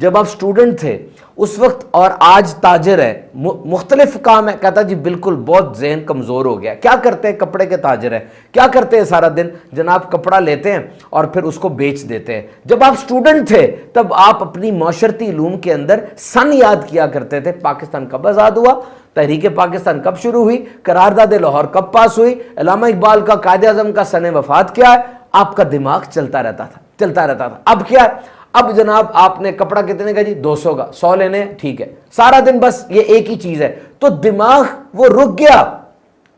جب آپ اسٹوڈنٹ تھے اس وقت اور آج تاجر ہے, مختلف کام ہے. کہتا جی بالکل بہت ذہن کمزور ہو گیا. کیا کرتے ہیں؟ کپڑے کے تاجر ہیں. کیا کرتے ہیں سارا دن؟ جناب کپڑا لیتے ہیں اور پھر اس کو بیچ دیتے ہیں. جب آپ اسٹوڈنٹ تھے تب آپ اپنی معاشرتی علوم کے اندر سن یاد کیا کرتے تھے. پاکستان کب آزاد ہوا, تحریک پاکستان کب شروع ہوئی, قرارداد لاہور کب پاس ہوئی, علامہ اقبال کا قائد اعظم کا سن وفات کیا ہے. آپ کا دماغ چلتا رہتا تھا. اب کیا ہے؟ اب جناب آپ نے کپڑا کتنے کا جی 200 کا, 100 لینے, ٹھیک ہے, سارا دن بس یہ ایک ہی چیز ہے. تو دماغ وہ رک گیا,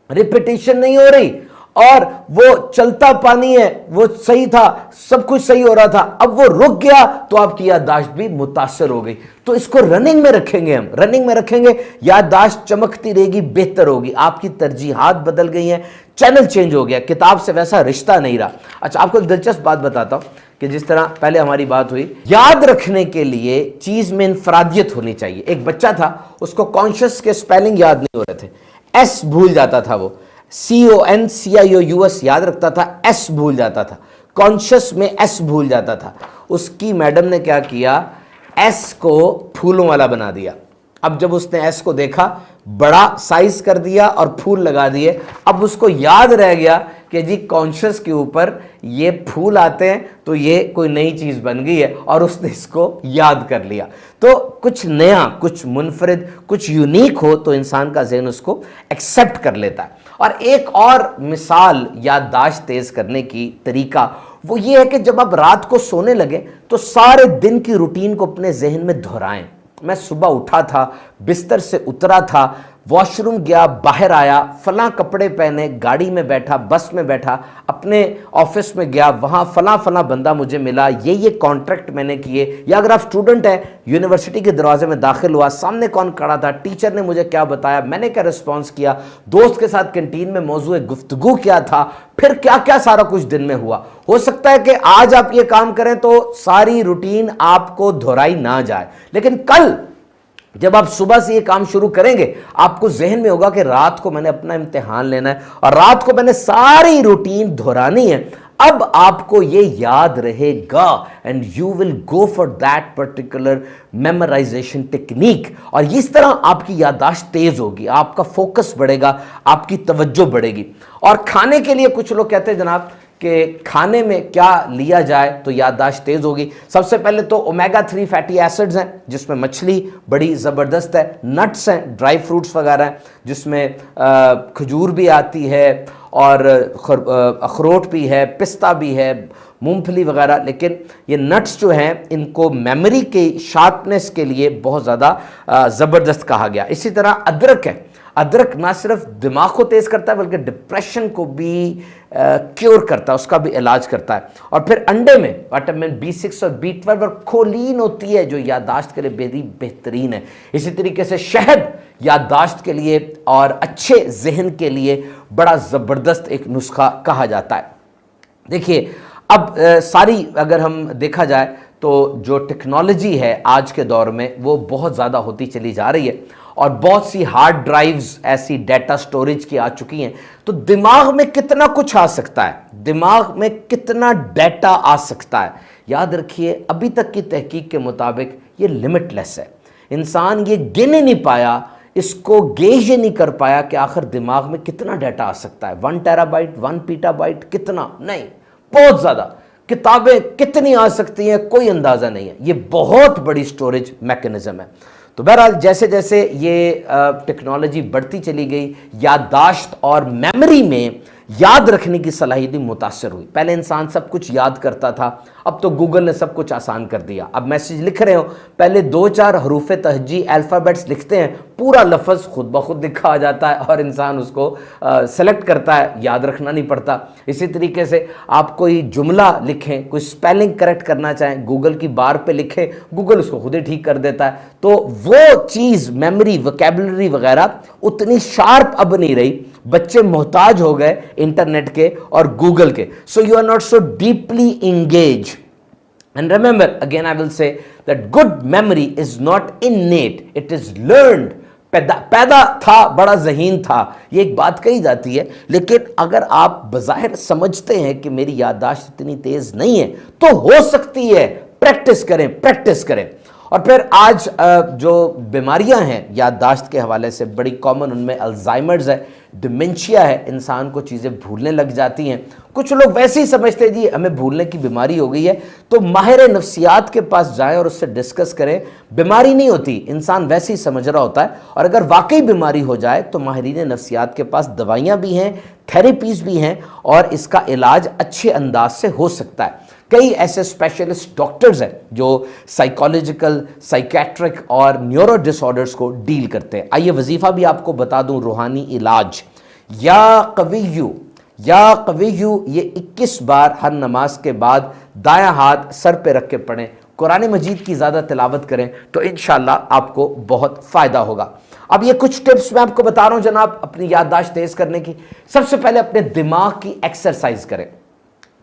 ریپیٹیشن نہیں ہو رہی, اور وہ چلتا پانی ہے, وہ صحیح تھا, سب کچھ صحیح ہو رہا تھا, اب وہ رک گیا تو آپ کی یادداشت بھی متاثر ہو گئی. تو اس کو رننگ میں رکھیں گے, ہم رننگ میں رکھیں گے, یادداشت چمکتی رہے گی, بہتر ہوگی. آپ کی ترجیحات بدل گئی ہیں, چینل چینج ہو گیا, کتاب سے ویسا رشتہ نہیں رہا. اچھا آپ کو ایک دلچسپ بات بتاتا ہوں کہ جس طرح پہلے ہماری بات ہوئی, یاد رکھنے کے لیے چیز میں انفرادیت ہونی چاہیے. ایک بچہ تھا, اس کو کانشس کے سپیلنگ یاد نہیں ہو رہے تھے, ایس بھول جاتا تھا, وہ CONCIOUS یاد رکھتا تھا, ایس بھول جاتا تھا, کانشس میں ایس بھول جاتا تھا. اس کی میڈم نے کیا کیا, ایس کو پھولوں والا بنا دیا. اب جب اس نے ایس کو دیکھا, بڑا سائز کر دیا اور پھول لگا دیے. اب اس کو یاد رہ گیا کہ جی کانشس کے اوپر یہ پھول آتے ہیں تو یہ کوئی نئی چیز بن گئی ہے, اور اس نے اس کو یاد کر لیا. تو کچھ نیا, کچھ منفرد, کچھ یونیک ہو تو انسان کا ذہن اس کو ایکسیپٹ کر لیتا ہے. اور ایک اور مثال یادداشت تیز کرنے کی طریقہ وہ یہ ہے کہ جب آپ رات کو سونے لگے تو سارے دن کی روٹین کو اپنے ذہن میں دہرائیں. میں صبح اٹھا تھا, بستر سے اترا تھا, واش روم گیا, باہر آیا, فلاں کپڑے پہنے, گاڑی میں بیٹھا, بس میں بیٹھا, اپنے آفس میں گیا, وہاں فلاں فلاں بندہ مجھے ملا, یہ کانٹریکٹ میں نے کیے. یا اگر آپ اسٹوڈنٹ ہیں, یونیورسٹی کے دروازے میں داخل ہوا, سامنے کون کھڑا تھا, ٹیچر نے مجھے کیا بتایا, میں نے کیا رسپانس کیا, دوست کے ساتھ کینٹین میں موضوع گفتگو کیا تھا, پھر کیا کیا سارا کچھ دن میں ہوا. ہو سکتا ہے کہ آج آپ یہ کام کریں تو ساری روٹین آپ کو دہرائی نہ جائے, لیکن کل جب آپ صبح سے یہ کام شروع کریں گے آپ کو ذہن میں ہوگا کہ رات کو میں نے اپنا امتحان لینا ہے اور رات کو میں نے ساری روٹین دہرانی ہے. اب آپ کو یہ یاد رہے گا and you will go for that particular memorization technique, اور اس طرح آپ کی یادداشت تیز ہوگی, آپ کا فوکس بڑھے گا, آپ کی توجہ بڑھے گی. اور کھانے کے لیے کچھ لوگ کہتے ہیں جناب کہ کھانے میں کیا لیا جائے تو یادداشت تیز ہوگی. سب سے پہلے تو اومیگا 3 فیٹی ایسڈز ہیں جس میں مچھلی بڑی زبردست ہے, نٹس ہیں, ڈرائی فروٹس وغیرہ ہیں جس میں کھجور بھی آتی ہے اور اخروٹ بھی ہے, پستہ بھی ہے, مونگ پھلی وغیرہ. لیکن یہ نٹس جو ہیں ان کو میموری کے شارپنس کے لیے بہت زیادہ زبردست کہا گیا. اسی طرح ادرک ہے, ادرک نہ صرف دماغ کو تیز کرتا ہے بلکہ ڈپریشن کو بھی کیور کرتا ہے, اس کا بھی علاج کرتا ہے. اور پھر انڈے میں وٹامن B6 اور B12 اور کولین ہوتی ہے جو یادداشت کے لیے بہت بہترین ہے. اسی طریقے سے شہد یادداشت کے لیے اور اچھے ذہن کے لیے بڑا زبردست ایک نسخہ کہا جاتا ہے. دیکھیے اب ساری اگر ہم دیکھا جائے تو جو ٹیکنالوجی ہے آج کے دور میں وہ بہت زیادہ ہوتی چلی جا رہی ہے اور بہت سی ہارڈ ڈرائیوز ایسی ڈیٹا سٹوریج کی آ چکی ہیں. تو دماغ میں کتنا کچھ آ سکتا ہے, دماغ میں کتنا ڈیٹا آ سکتا ہے. یاد رکھیے ابھی تک کی تحقیق کے مطابق یہ لمٹ لیس ہے. انسان یہ گن ہی نہیں پایا, اس کو گیج ہی نہیں کر پایا کہ آخر دماغ میں کتنا ڈیٹا آ سکتا ہے. 1 ٹیرا بائٹ 1 پیٹا بائٹ کتنا نہیں, بہت زیادہ. کتابیں کتنی آ سکتی ہیں کوئی اندازہ نہیں ہے. یہ بہت بڑی سٹوریج میکنزم ہے. تو بہرحال جیسے جیسے یہ ٹیکنالوجی بڑھتی چلی گئی, یادداشت اور میموری میں یاد رکھنے کی صلاحیت متاثر ہوئی. پہلے انسان سب کچھ یاد کرتا تھا, اب تو گوگل نے سب کچھ آسان کر دیا. اب میسیج لکھ رہے ہو, پہلے 2-4 حروف تہجی الفابیٹس لکھتے ہیں, پورا لفظ خود بخود لکھا آ جاتا ہے اور انسان اس کو سلیکٹ کرتا ہے, یاد رکھنا نہیں پڑتا. اسی طریقے سے آپ کوئی جملہ لکھیں, کوئی سپیلنگ کریکٹ کرنا چاہیں, گوگل کی بار پہ لکھیں, گوگل اس کو خود ہی ٹھیک کر دیتا ہے. تو وہ چیز میموری وکیبلری وغیرہ اتنی شارپ اب نہیں رہی. بچے محتاج ہو گئے انٹرنیٹ کے اور گوگل کے. So you are not so deeply engage. And remember, again I will say that good memory is not innate, it is learned. پیدا تھا, بڑا ذہین تھا, یہ ایک بات کہی جاتی ہے, لیکن اگر آپ بظاہر سمجھتے ہیں کہ میری یادداشت اتنی تیز نہیں ہے تو ہو سکتی ہے, پریکٹس کریں, پریکٹس کریں. اور پھر آج جو بیماریاں ہیں یادداشت کے حوالے سے بڑی کامن، ان میں الزائمرز ہے، ڈیمنشیا ہے، انسان کو چیزیں بھولنے لگ جاتی ہیں. کچھ لوگ ویسے ہی سمجھتے ہیں جی ہمیں بھولنے کی بیماری ہو گئی ہے، تو ماہر نفسیات کے پاس جائیں اور اس سے ڈسکس کریں. بیماری نہیں ہوتی، انسان ویسے ہی سمجھ رہا ہوتا ہے، اور اگر واقعی بیماری ہو جائے تو ماہرین نفسیات کے پاس دوائیاں بھی ہیں، تھیراپیز بھی ہیں، اور اس کا علاج اچھے انداز سے ہو سکتا ہے. کئی ایسے اسپیشلسٹ ڈاکٹرز ہیں جو سائیکالوجیکل، سائیکیٹرک اور نیورو ڈس آرڈرز کو ڈیل کرتے ہیں. آئیے وظیفہ بھی آپ کو بتا دوں، روحانی علاج. یا قویو، یا قویو، یہ 21 بار ہر نماز کے بعد دایاں ہاتھ سر پہ رکھ کے پڑھیں. قرآن مجید کی زیادہ تلاوت کریں تو انشاءاللہ آپ کو بہت فائدہ ہوگا. اب یہ کچھ ٹپس میں آپ کو بتا رہا ہوں جناب اپنی یادداشت تیز کرنے کی. سب سے پہلے اپنے دماغ کی ایکسرسائز کریں.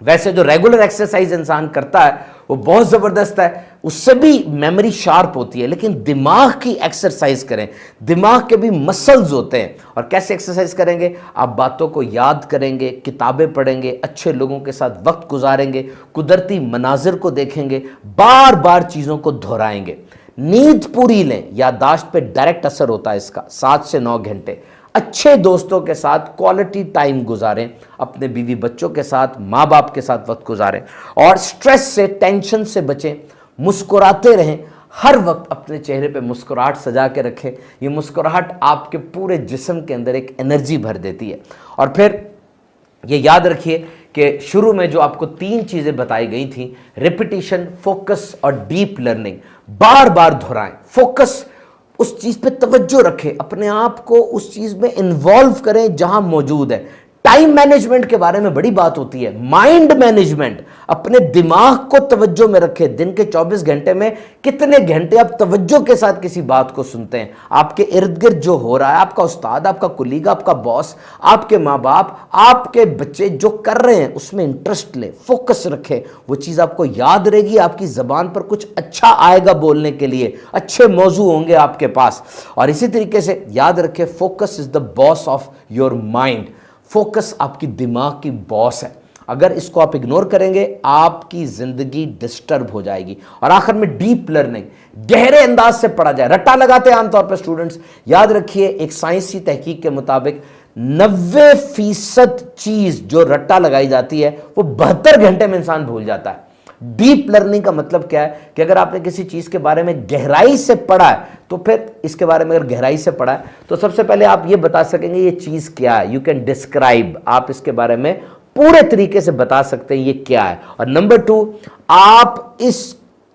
ویسے جو ریگولر ایکسرسائز انسان کرتا ہے وہ بہت زبردست ہے، اس سے بھی میموری شارپ ہوتی ہے، لیکن دماغ کی ایکسرسائز کریں. دماغ کے بھی مسلز ہوتے ہیں. اور کیسے ایکسرسائز کریں گے؟ آپ باتوں کو یاد کریں گے، کتابیں پڑھیں گے، اچھے لوگوں کے ساتھ وقت گزاریں گے، قدرتی مناظر کو دیکھیں گے، بار بار چیزوں کو دہرائیں گے. نیند پوری لیں، یادداشت پہ ڈائریکٹ اثر ہوتا ہے اس کا، 7 سے 9 گھنٹے. اچھے دوستوں کے ساتھ کوالٹی ٹائم گزاریں، اپنے بیوی بچوں کے ساتھ، ماں باپ کے ساتھ وقت گزاریں. اور سٹریس سے، ٹینشن سے بچیں. مسکراتے رہیں، ہر وقت اپنے چہرے پہ مسکراہٹ سجا کے رکھیں. یہ مسکراہٹ آپ کے پورے جسم کے اندر ایک انرجی بھر دیتی ہے. اور پھر یہ یاد رکھیے کہ شروع میں جو آپ کو 3 چیزیں بتائی گئی تھیں، ریپیٹیشن، فوکس اور ڈیپ لرننگ، بار بار دہرائیں. فوکس، اس چیز پہ توجہ رکھیں، اپنے آپ کو اس چیز میں انوالو کریں جہاں موجود ہے. ٹائم مینجمنٹ کے بارے میں بڑی بات ہوتی ہے. مائنڈ مینجمنٹ، اپنے دماغ کو توجہ میں رکھیں. دن کے 24 گھنٹے میں کتنے گھنٹے آپ توجہ کے ساتھ کسی بات کو سنتے ہیں؟ آپ کے ارد گرد جو ہو رہا ہے، آپ کا استاد، آپ کا کولیگ، آپ کا باس، آپ کے ماں باپ، آپ کے بچے جو کر رہے ہیں اس میں انٹرسٹ لیں، فوکس رکھیں. وہ چیز آپ کو یاد رہے گی، آپ کی زبان پر کچھ اچھا آئے گا بولنے کے لیے، اچھے موضوع ہوں گے آپ کے پاس. اور اسی طریقے سے یاد رکھیں، focus is the boss of your mind. Focus آپ کی دماغ کی باس ہے. اگر اس کو آپ اگنور کریں گے آپ کی زندگی ڈسٹرب ہو جائے گی. اور آخر میں ڈیپ لرننگ، گہرے انداز سے پڑھا جائے. رٹا لگاتے ہیں عام طور پر اسٹوڈنٹس. یاد رکھیے ایک سائنسی تحقیق کے مطابق 90% چیز جو رٹا لگائی جاتی ہے وہ 72 گھنٹے میں انسان بھول جاتا ہے. ڈیپ لرننگ کا مطلب کیا ہے کہ اگر آپ نے کسی چیز کے بارے میں گہرائی سے پڑھا ہے تو پھر اس کے بارے میں اگر گہرائی سے پڑھا ہے تو سب سے پہلے آپ یہ بتا سکیں گے یہ چیز کیا ہے. یو کین ڈسکرائب، آپ اس کے بارے میں پورے طریقے سے بتا سکتے ہیں یہ کیا ہے. اور نمبر 2، آپ اس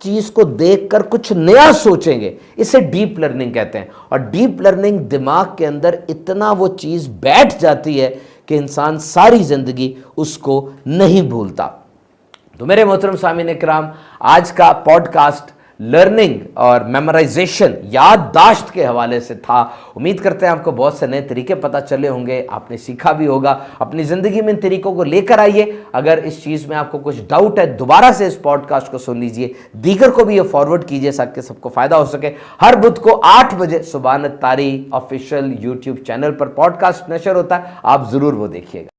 چیز کو دیکھ کر کچھ نیا سوچیں گے. اسے ڈیپ لرننگ کہتے ہیں. اور ڈیپ لرننگ دماغ کے اندر اتنا وہ چیز بیٹھ جاتی ہے کہ انسان ساری زندگی اس کو نہیں بھولتا. تو میرے محترم سامعین کرام، آج کا پوڈ کاسٹ لرننگ اور میمورائزیشن، یادداشت کے حوالے سے تھا. امید کرتے ہیں آپ کو بہت سے نئے طریقے پتہ چلے ہوں گے، آپ نے سیکھا بھی ہوگا. اپنی زندگی میں ان طریقوں کو لے کر آئیے. اگر اس چیز میں آپ کو کچھ ڈاؤٹ ہے دوبارہ سے اس پوڈ کاسٹ کو سن لیجئے، دیگر کو بھی یہ فارورڈ کیجئے تاکہ سب کو فائدہ ہو سکے. ہر بدھ کو 8 بجے سبحان الطاری آفیشیل یوٹیوب چینل پر پوڈ کاسٹ نشر ہوتا ہے، آپ ضرور وہ دیکھیے گا.